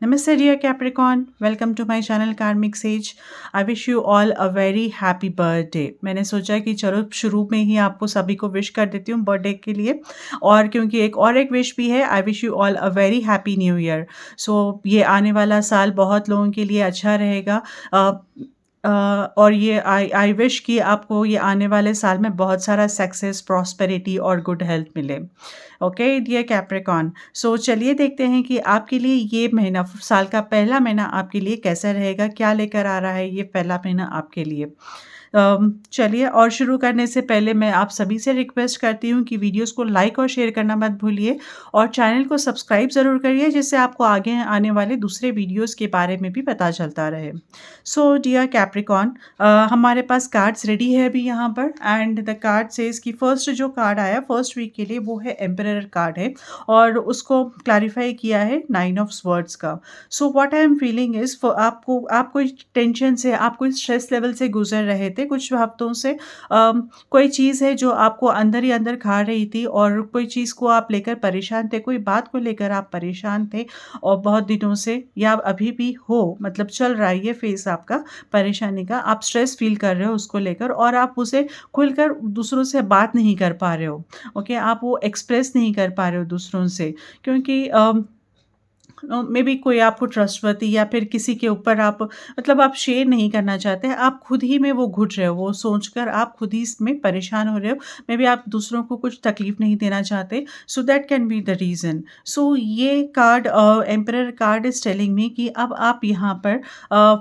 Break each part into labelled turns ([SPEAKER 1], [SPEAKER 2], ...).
[SPEAKER 1] Namaste, dear Capricorn. Welcome to my channel Karmic Sage. I wish you all a very happy birthday. मैंने सोचा कि चलो शुरू में ही आपको सभी को विश कर देती हूँ बर्थडे के लिए और क्योंकि एक विश भी है I wish you all a very happy new year. So ये आने वाला साल बहुत लोगों के लिए अच्छा रहेगा. अ, और ये आई विश कि आपको ये आने वाले साल में बहुत सारा सक्सेस, प्रॉस्पेरिटी और गुड हेल्थ मिले. Okay dear Capricorn. सो चलिए देखते हैं कि आपके लिए ये महीना, साल का पहला महीना आपके लिए कैसा रहेगा, क्या लेकर आ रहा है ये पहला महीना आपके लिए. चलिए, और शुरू करने से पहले मैं आप सभी से रिक्वेस्ट करती हूँ कि वीडियोस को लाइक और शेयर करना मत भूलिए और चैनल को सब्सक्राइब ज़रूर करिए जिससे आपको आगे आने वाले दूसरे वीडियोस के बारे में भी पता चलता रहे. सो डियर कैप्रिकॉर्न, हमारे पास कार्ड्स रेडी है अभी यहाँ पर एंड द कार्ड सेज कि फर्स्ट जो कार्ड आया फर्स्ट वीक के लिए वो है एम्परर कार्ड है और उसको क्लैरिफाई किया है 9 ऑफ स्वर्ड्स का. So what I am feeling is आप कोई टेंशन से, आप कोई स्ट्रेस लेवल से गुजर रहे थे कुछ हफ्तों से. कोई चीज़ है जो आपको अंदर ही अंदर खा रही थी और कोई चीज़ को आप लेकर परेशान थे, कोई बात को लेकर आप परेशान थे और बहुत दिनों से, या अभी भी हो, मतलब चल रहा है ये फेस आपका परेशानी का, आप स्ट्रेस फील कर रहे हो उसको लेकर और आप उसे खुलकर दूसरों से बात नहीं कर पा रहे हो. ओके, आप वो एक्सप्रेस नहीं कर पा रहे हो दूसरों से क्योंकि मे बी कोई आपको ट्रस्टवर्दी या फिर किसी के ऊपर आप, मतलब आप शेयर नहीं करना चाहते, आप खुद ही में वो घुट रहे हो, वो सोचकर आप खुद ही इसमें परेशान हो रहे हो. मे बी आप दूसरों को कुछ तकलीफ नहीं देना चाहते. So that can be the reason. So ये card, emperor card is telling me कि अब आप यहाँ पर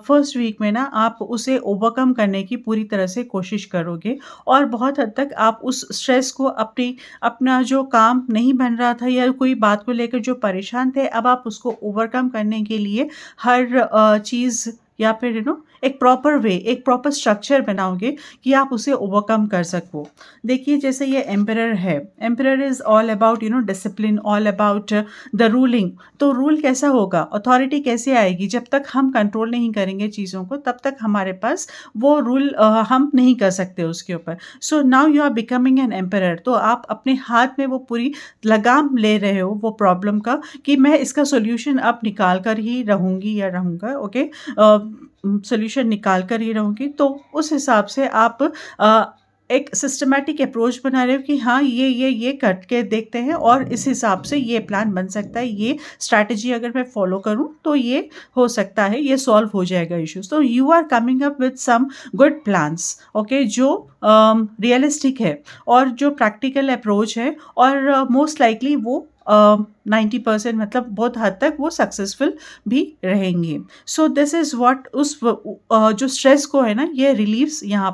[SPEAKER 1] फर्स्ट वीक में ना आप उसे ओवरकम करने की पूरी तरह से कोशिश करोगे और बहुत हद तक आप उस स्ट्रेस को अपना जो काम नहीं बन रहा था या कोई बात को लेकर जो परेशान थे, अब आप उसको ओवरकम करने के लिए हर चीज़ या फिर एक प्रॉपर वे, एक प्रॉपर स्ट्रक्चर बनाओगे कि आप उसे ओवरकम कर सको. देखिए, जैसे ये एम्परर है, emperor is all about discipline, all about the ruling. तो रूल कैसा होगा, अथॉरिटी कैसे आएगी, जब तक हम कंट्रोल नहीं करेंगे चीज़ों को तब तक हमारे पास वो रूल हम नहीं कर सकते उसके ऊपर. So now you are becoming an emperor. तो आप अपने हाथ में वो पूरी लगाम ले रहे हो वो प्रॉब्लम का कि मैं इसका सॉल्यूशन अब निकाल कर ही रहूँगी या रहूँगा. ओके, सॉल्यूशन निकाल कर ही रहूँगी. तो उस हिसाब से आप एक सिस्टमैटिक अप्रोच बना रहे हो कि हाँ, ये करके देखते हैं और इस हिसाब से ये प्लान बन सकता है, ये स्ट्रैटेजी अगर मैं फॉलो करूँ तो ये हो सकता है, ये सॉल्व हो जाएगा इश्यूज. तो you are coming up with some good plans. Okay, जो रियलिस्टिक है और जो प्रैक्टिकल अप्रोच है और मोस्ट लाइकली वो 90% मतलब बहुत हद तक वो सक्सेसफुल भी रहेंगे. सो दिस इज़ व्हाट उस जो स्ट्रेस को है ना, ये रिलीफ यहाँ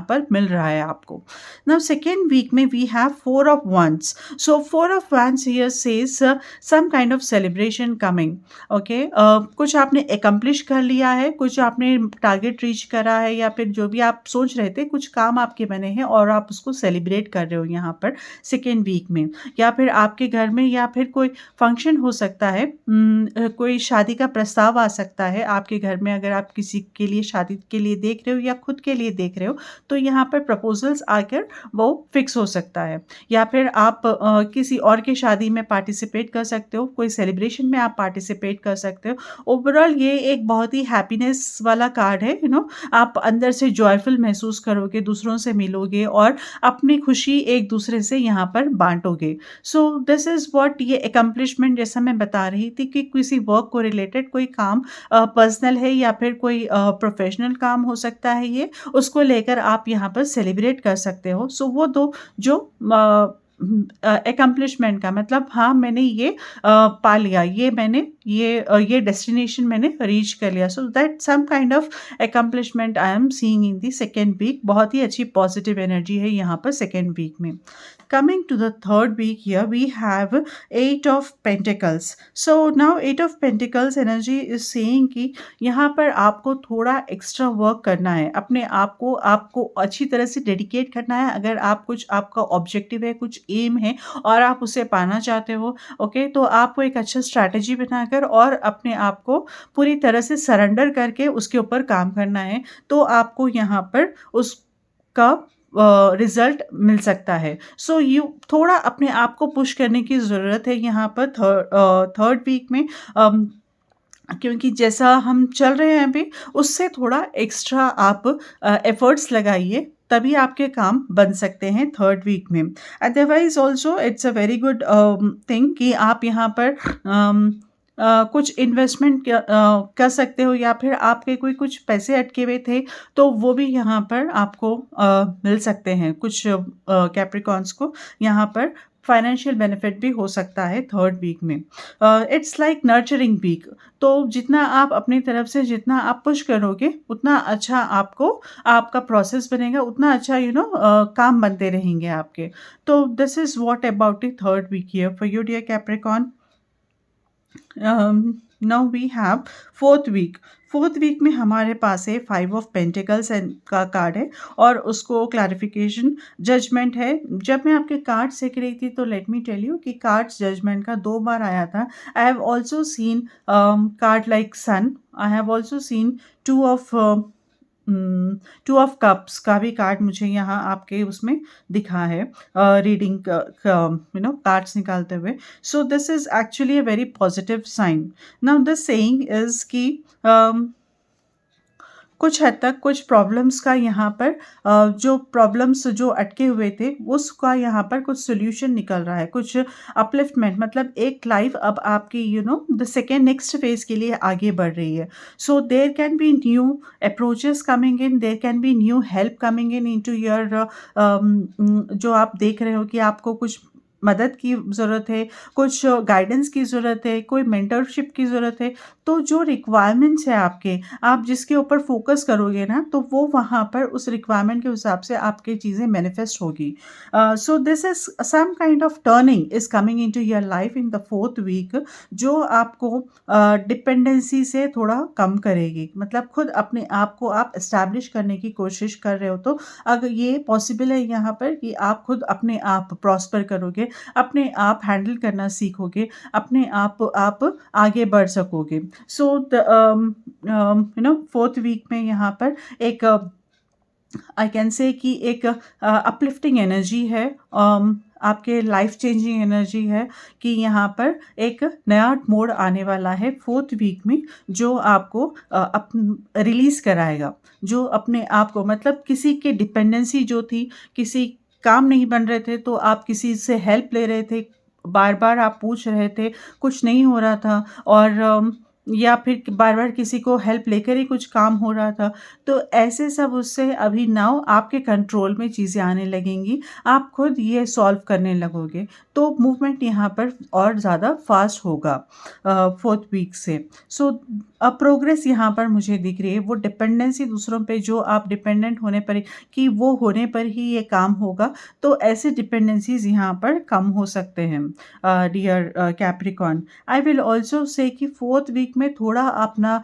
[SPEAKER 1] पर मिल रहा है आपको. नाउ सेकेंड वीक में we have 4 of wands. So 4 of wands here says some kind of celebration coming. Okay, कुछ आपने एकम्प्लिश कर लिया है, कुछ आपने टारगेट रीच करा है या फिर जो भी आप सोच रहे थे, कुछ काम आपके बने हैं और आप उसको सेलिब्रेट कर रहे हो यहाँ पर सेकेंड वीक में. या फिर आपके घर में या फिर कोई फंक्शन हो सकता है, कोई शादी का प्रस्ताव आ सकता है आपके घर में. अगर आप किसी के लिए शादी के लिए देख रहे हो या खुद के लिए देख रहे हो तो यहाँ पर प्रपोजल्स आकर वो फिक्स हो सकता है. या फिर आप किसी और के शादी में पार्टिसिपेट कर सकते हो, कोई सेलिब्रेशन में आप पार्टिसिपेट कर सकते हो. ओवरऑल ये एक बहुत ही हैप्पीनेस वाला कार्ड है. आप अंदर से जॉयफुल महसूस करोगे, दूसरों से मिलोगे और अपनी खुशी एक दूसरे से यहाँ पर बांटोगे. सो दिस इज़ व्हाट, ये एकम्प्लिशमेंट जैसा मैं बता रही थी कि किसी वर्क को रिलेटेड कोई काम पर्सनल है या फिर कोई प्रोफेशनल काम हो सकता है, ये उसको लेकर आप यहाँ पर सेलिब्रेट कर सकते हो. सो वो दो जो एकम्प्लिशमेंट का मतलब, हाँ मैंने ये पा लिया, ये डेस्टिनेशन मैंने रीच कर लिया. So that some kind of accomplishment I am seeing in the second week. बहुत ही अच्छी पॉजिटिव एनर्जी है यहाँ पर सेकेंड वीक में. Coming to the third week here, we have 8 of Pentacles. So now 8 of Pentacles energy is saying कि यहाँ पर आपको थोड़ा एक्स्ट्रा वर्क करना है, अपने आपको अच्छी तरह से डेडिकेट करना है. अगर आप कुछ, आपका ऑब्जेक्टिव है, कुछ एम है और आप उसे पाना चाहते हो, ओके, तो आपको एक अच्छा स्ट्रैटेजी बनाकर और अपने आप को पूरी तरह से सरेंडर करके उसके ऊपर काम करना है. तो आपको यहाँ पर उसका रिज़ल्ट मिल सकता है. सो यू थोड़ा अपने आप को पुश करने की ज़रूरत है यहाँ पर थर्ड वीक में. क्योंकि जैसा हम चल रहे हैं अभी, उससे थोड़ा एक्स्ट्रा आप एफर्ट्स लगाइए, तभी आपके काम बन सकते हैं थर्ड वीक में। Otherwise also it's a very good thing कि आप यहाँ पर कुछ इन्वेस्टमेंट कर सकते हो, या फिर आपके कोई कुछ पैसे अटके हुए थे, तो वो भी यहाँ पर आपको मिल सकते हैं। कुछ कैप्रिकॉर्न्स को यहाँ पर फाइनेंशियल बेनिफिट भी हो सकता है थर्ड वीक में। It's like nurturing week. तो जितना आप अपनी तरफ से जितना आप पुश करोगे, उतना अच्छा आपको आपका प्रोसेस बनेगा, उतना अच्छा काम बनते रहेंगे आपके। तो this is what about the third week here for you dear Capricorn. Now we have fourth week. Fourth week में हमारे पास है 5 ऑफ पेंटिकल्स एंड का कार्ड है, और उसको क्लैरिफिकेशन जजमेंट है। जब मैं आपके कार्ड सेक रही थी, तो लेट मी टेल यू कि कार्ड्स जजमेंट का 2 बार आया था। I have also seen card like sun. I have also seen 2 of 2 of cups का भी कार्ड मुझे यहाँ आपके उसमें दिखा है, रीडिंग कार्ड्स निकालते हुए। So this is actually a very positive sign. Now the saying is कि कुछ हद तक कुछ प्रॉब्लम्स का यहाँ पर जो प्रॉब्लम्स जो अटके हुए थे, उसका यहाँ पर कुछ सॉल्यूशन निकल रहा है, कुछ अपलिफ्टमेंट, मतलब एक लाइफ अब आपकी द सेकेंड नेक्स्ट फेज के लिए आगे बढ़ रही है। So there can be new approaches coming in, there can be new help coming in to your, जो आप देख रहे हो कि आपको कुछ मदद की ज़रूरत है, कुछ गाइडेंस की ज़रूरत है, कोई मेंटरशिप की ज़रूरत है। तो जो रिक्वायरमेंट्स है आपके, आप जिसके ऊपर फोकस करोगे ना, तो वो वहाँ पर उस रिक्वायरमेंट के हिसाब से आपकी चीज़ें मैनिफेस्ट होगी। So this is some kind of turning is coming into your life in the fourth week, जो आपको डिपेंडेंसी से थोड़ा कम करेगी। मतलब खुद अपने आप को आप एस्टैब्लिश करने की कोशिश कर रहे हो, तो अगर ये पॉसिबल है यहाँ पर कि आप खुद अपने आप प्रॉस्पर करोगे, अपने आप हैंडल करना सीखोगे, अपने आप आगे बढ़ सकोगे। सो फोर्थ वीक में यहाँ पर एक आई कैन से कि एक अपलिफ्टिंग एनर्जी है, आपके लाइफ चेंजिंग एनर्जी है, कि यहाँ पर एक नया मोड़ आने वाला है फोर्थ वीक में, जो आपको रिलीज़ कराएगा, जो अपने आप को, मतलब किसी के डिपेंडेंसी जो थी, किसी काम नहीं बन रहे थे, तो आप किसी से हेल्प ले रहे थे, बार बार आप पूछ रहे थे, कुछ नहीं हो रहा था, और या फिर बार बार किसी को हेल्प लेकर ही कुछ काम हो रहा था। तो ऐसे सब उससे अभी नाउ आपके कंट्रोल में चीज़ें आने लगेंगी, आप खुद ये सॉल्व करने लगोगे, तो मूवमेंट यहाँ पर और ज़्यादा फास्ट होगा फोर्थ वीक से। सो अब प्रोग्रेस यहाँ पर मुझे दिख रही है, वो डिपेंडेंसी दूसरों पे जो आप डिपेंडेंट होने पर कि वो होने पर ही ये काम होगा, तो ऐसे डिपेंडेंसीज यहाँ पर कम हो सकते हैं dear Capricorn. I will also say कि फोर्थ वीक में थोड़ा अपना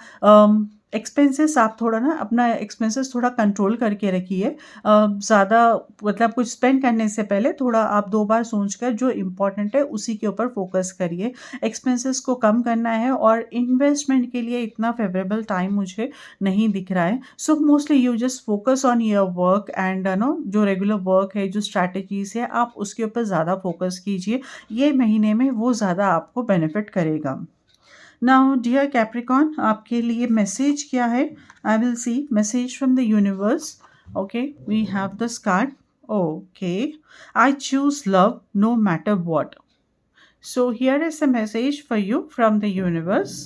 [SPEAKER 1] एक्सपेंसेस, आप थोड़ा ना अपना एक्सपेंसेस थोड़ा कंट्रोल करके रखिए। ज़्यादा मतलब कुछ स्पेंड करने से पहले थोड़ा आप 2 बार सोचकर जो इम्पोर्टेंट है उसी के ऊपर फोकस करिए। एक्सपेंसेस को कम करना है, और इन्वेस्टमेंट के लिए इतना फेवरेबल टाइम मुझे नहीं दिख रहा है। So mostly you just focus on your work and जो रेगुलर वर्क है, जो स्ट्रैटेजीज़ है, आप उसके ऊपर ज़्यादा फोकस कीजिए। ये महीने में वो ज़्यादा आपको बेनिफिट करेगा। नाउ डियर कैप्रिकॉर्न, आपके लिए मैसेज क्या है? I will see message from the universe. Okay, we have this card. Okay, I choose love no matter what. So here is a message for you from the universe.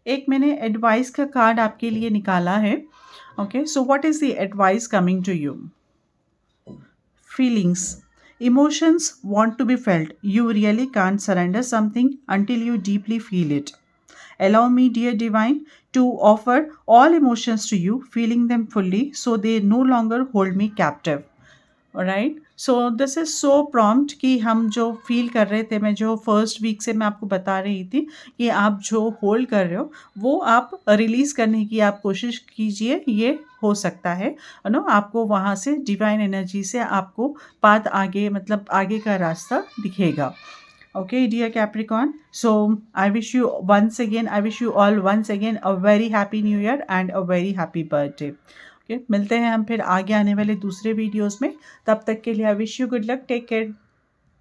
[SPEAKER 1] एक मैंने advice का card आपके लिए निकाला है। Okay, so what is the advice coming to you? Feelings. Emotions want to be felt. You really can't surrender something until you deeply feel it. Allow me, dear divine, to offer all emotions to you, feeling them fully so they no longer hold me captive. Right, so this is so prompt कि हम जो feel कर रहे थे, मैं जो first week से मैं आपको बता रही थी कि आप जो होल्ड कर रहे हो, वो आप रिलीज़ करने की आप कोशिश कीजिए। ये हो सकता है आपको वहाँ से डिवाइन एनर्जी से आपको पाथ आगे, मतलब आगे का रास्ता दिखेगा। Okay, dear Capricorn. So I wish you all once again a very happy new year and a very happy birthday. Okay, मिलते हैं हम फिर आगे आने वाले दूसरे वीडियोस में। तब तक के लिए I wish you good luck, take care.